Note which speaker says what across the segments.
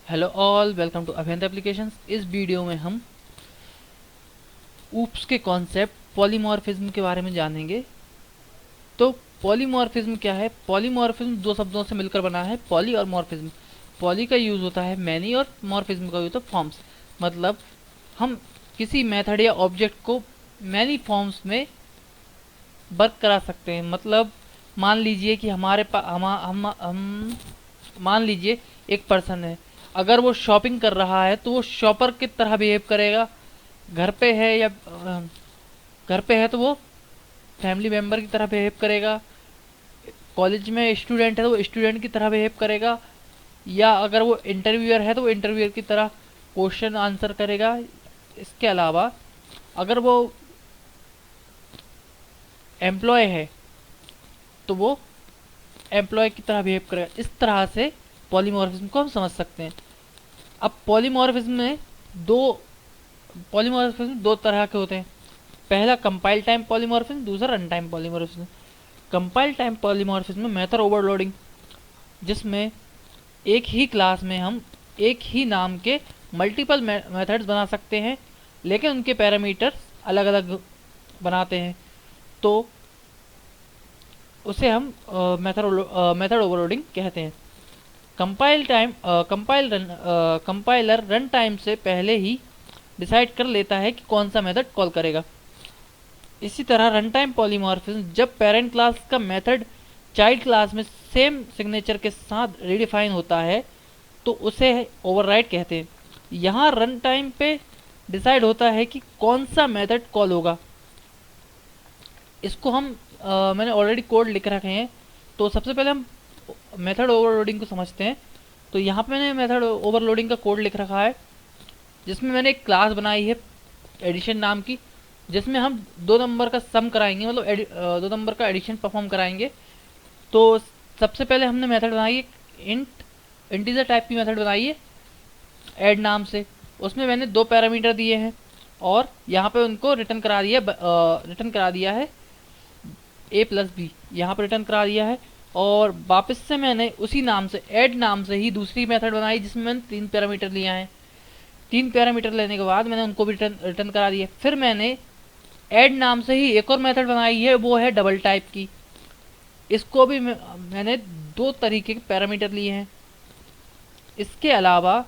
Speaker 1: Hello all, welcome to अभियंता applications. इस video में हम ऊप्स के कॉन्सेप्ट पॉलीमॉर्फिज्म के बारे में जानेंगे। तो पॉलीमॉर्फिज्म क्या है? पॉलीमॉर्फिज्म दो शब्दों से मिलकर बना है, पॉली और मॉर्फिज्म। पॉली का यूज़ होता है मैनी और मॉर्फिज्म का यूज़ होता है फॉर्म्स। मतलब हम किसी मेथड या ऑब्जेक्ट को मैनी फॉर्म्स में वर्क करा सकते हैं। मतलब मान लीजिए कि हमारे पास हम मान लीजिए एक पर्सन है। अगर वो शॉपिंग कर रहा है तो वो शॉपर की तरह बिहेव करेगा। घर पे है या घर पे है तो वो फैमिली मेम्बर की तरह बिहेव करेगा। कॉलेज में स्टूडेंट है तो वो स्टूडेंट की तरह बिहेव करेगा। या अगर वो इंटरव्यूअर है तो वो इंटरव्यूअर की तरह क्वेश्चन आंसर करेगा। इसके अलावा अगर वो एम्प्लॉय है तो वो एम्प्लॉय की तरह बिहेव करेगा। इस तरह से पॉलीमॉर्फिज्म को हम समझ सकते हैं। अब दो पॉलीमॉर्फिज्म दो तरह के होते हैं। पहला कंपाइल टाइम पॉलीमॉर्फिज्म, दूसरा run time polymorphism. Compile time polymorphism में मेथड ओवरलोडिंग, जिसमें एक ही क्लास में हम एक ही नाम के मल्टीपल मेथड्स बना सकते हैं, लेकिन उनके पैरामीटर्स अलग अलग बनाते हैं। तो उसे हम मेथड ओवरलोडिंग कहते हैं। कंपाइलर रन टाइम से पहले ही डिसाइड कर लेता है कि कौन सा मेथड कॉल करेगा। इसी तरह रन टाइम पॉलीमॉर्फिज्म, जब पेरेंट क्लास का मेथड चाइल्ड क्लास में सेम सिग्नेचर के साथ रिडिफाइन होता है तो उसे ओवरराइड कहते हैं। यहाँ रन टाइम पे डिसाइड होता है कि कौन सा मेथड कॉल होगा। इसको हम मैंने ऑलरेडी कोड लिख रखे हैं। तो सबसे पहले हम मेथड ओवरलोडिंग को समझते हैं। तो यहाँ पे मैंने मेथड ओवरलोडिंग का कोड लिख रखा है, जिसमें मैंने एक क्लास बनाई है एडिशन नाम की, जिसमें हम दो नंबर का सम कराएंगे, मतलब दो नंबर का एडिशन परफॉर्म कराएंगे। तो सबसे पहले हमने मेथड बनाई है इंटीजर टाइप की मेथड बनाई है ऐड नाम से। उसमें मैंने दो पैरामीटर दिए हैं और यहाँ पे उनको रिटर्न करा दिया है a प्लस बी, यहाँ पर रिटर्न करा दिया है। और वापस से मैंने उसी नाम से ऐड नाम से ही दूसरी मेथड बनाई, जिसमें मैंने तीन पैरामीटर लिया है। तीन पैरामीटर लेने के बाद मैंने उनको भी रिटर्न करा दिया। फिर मैंने ऐड नाम से ही एक और मेथड बनाई है, वो है डबल टाइप की। इसको भी मैंने दो तरीके के पैरामीटर लिए हैं। इसके अलावा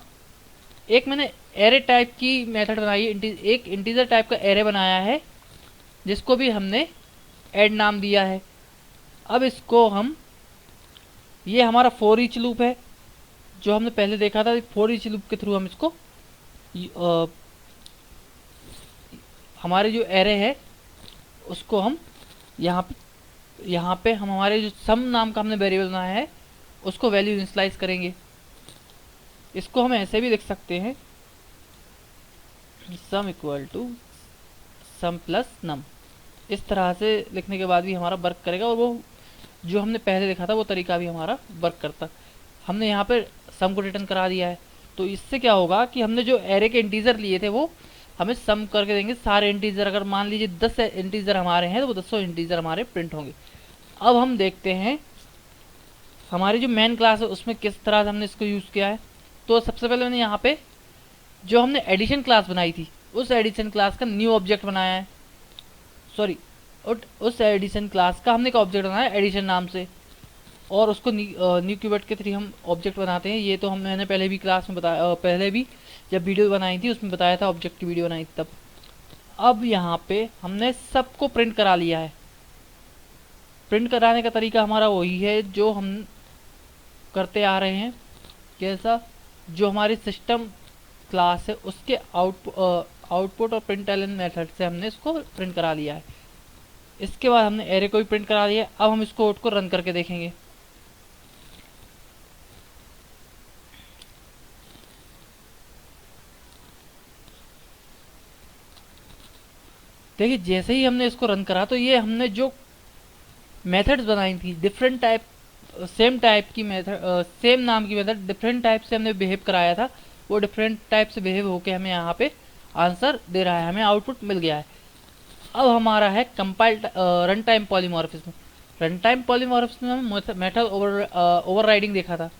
Speaker 1: एक मैंने एरे टाइप की मेथड बनाई है, एक इंटीजर टाइप का एरे बनाया है, जिसको भी हमने ऐड नाम दिया है। अब इसको हम, ये हमारा फॉर ईच लूप है जो हमने पहले देखा था। फॉर ईच लूप के थ्रू हम इसको हमारे जो एरे है उसको हम यहाँ पे हम हमारे जो सम नाम का हमने वेरिएबल बनाया है उसको वैल्यू इनिशियलाइज करेंगे। इसको हम ऐसे भी लिख सकते हैं, sum equal to sum plus num. इस तरह से लिखने के बाद भी हमारा वर्क करेगा और वो जो हमने पहले देखा था वो तरीका भी हमारा वर्क करता। हमने यहाँ पे सम को रिटर्न करा दिया है। तो इससे क्या होगा कि हमने जो एरे के इंटीजर लिए थे वो हमें सम करके देंगे सारे इंटीजर। अगर मान लीजिए 10 इंटीजर हमारे हैं तो वो 10 इंटीजर हमारे प्रिंट होंगे। अब हम देखते हैं हमारी जो मेन क्लास है उसमें किस तरह से हमने इसको यूज़ किया है। तो सबसे पहले मैंने यहाँ पे जो हमने एडिशन क्लास बनाई थी उस एडिशन क्लास का न्यू ऑब्जेक्ट बनाया है। सॉरी, उस एडिशन क्लास का हमने एक ऑब्जेक्ट बनाया एडिशन नाम से, और उसको न्यू कीवर्ड के थ्रू हम ऑब्जेक्ट बनाते हैं। ये तो मैंने पहले भी क्लास में बताया, पहले भी जब वीडियो बनाई थी उसमें बताया था, ऑब्जेक्ट की वीडियो बनाई थी तब। अब यहाँ पे हमने सबको प्रिंट करा लिया है। प्रिंट कराने का तरीका हमारा वही है जो हम करते आ रहे हैं। कैसा? जो हमारी सिस्टम क्लास है उसके आउटपुट और प्रिंट एलन मेथड से हमने इसको प्रिंट करा लिया है। इसके बाद हमने एरे को भी प्रिंट करा दिया है। अब हम इस कोड को रन करके देखेंगे। देखिए, जैसे ही हमने इसको रन करा तो ये हमने जो मेथड्स बनाई थी डिफरेंट टाइप, सेम टाइप की मेथड, सेम नाम की मेथड डिफरेंट टाइप से हमने बिहेव कराया था, वो डिफरेंट टाइप से बिहेव होके हमें यहाँ पे आंसर दे रहा है, हमें आउटपुट मिल गया है। अब हमारा है compile run time polymorphism. Run time polymorphism में मेथड ओवरराइडिंग देखा था।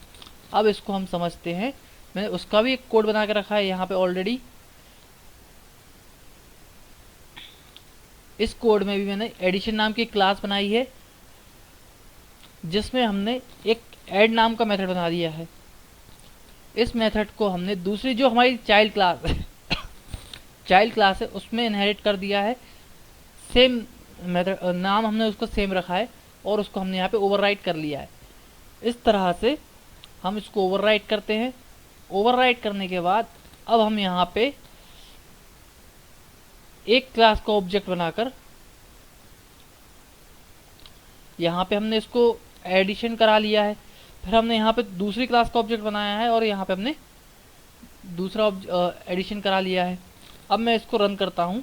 Speaker 1: अब इसको हम समझते हैं मैंने उसका भी एक कोड बना के रखा है यहाँ पे ऑलरेडी। इस कोड में भी मैंने एडिशन नाम की क्लास बनाई है, जिसमें हमने एक ऐड नाम का मेथड बना दिया है। इस मेथड को हमने दूसरी जो हमारी चाइल्ड क्लास है उसमें इनहेरिट कर दिया है। सेम मेथड नाम हमने उसको सेम रखा है और उसको हमने यहाँ पे ओवरराइट कर लिया है। इस तरह से हम इसको ओवरराइट करते हैं। ओवरराइट करने के बाद अब हम यहाँ पे एक क्लास का ऑब्जेक्ट बनाकर यहाँ पे हमने इसको एडिशन करा लिया है। फिर हमने यहाँ पे दूसरी क्लास का ऑब्जेक्ट बनाया है और यहाँ पे हमने दूसरा एडिशन करा लिया है। अब मैं इसको रन करता हूँ।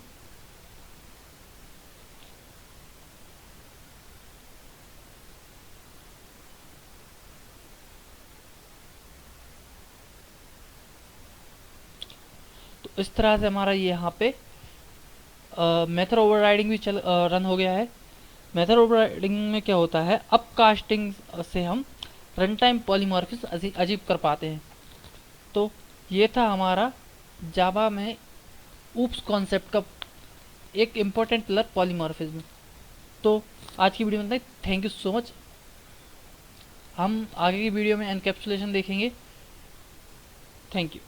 Speaker 1: तो इस तरह से हमारा ये यहाँ पे मेथड ओवरराइडिंग भी रन हो गया है। मेथड ओवरराइडिंग में क्या होता है, अपकास्टिंग से हम रन टाइम पॉलीमॉर्फिज्म अचीव कर पाते हैं। तो ये था हमारा जावा में ऊप्स कॉन्सेप्ट का एक इम्पोर्टेंट पिलर पॉलीमॉर्फिज्म। तो आज की वीडियो में थैंक यू सो मच। हम आगे की वीडियो में एनकैप्सुलेशन देखेंगे। Thank you.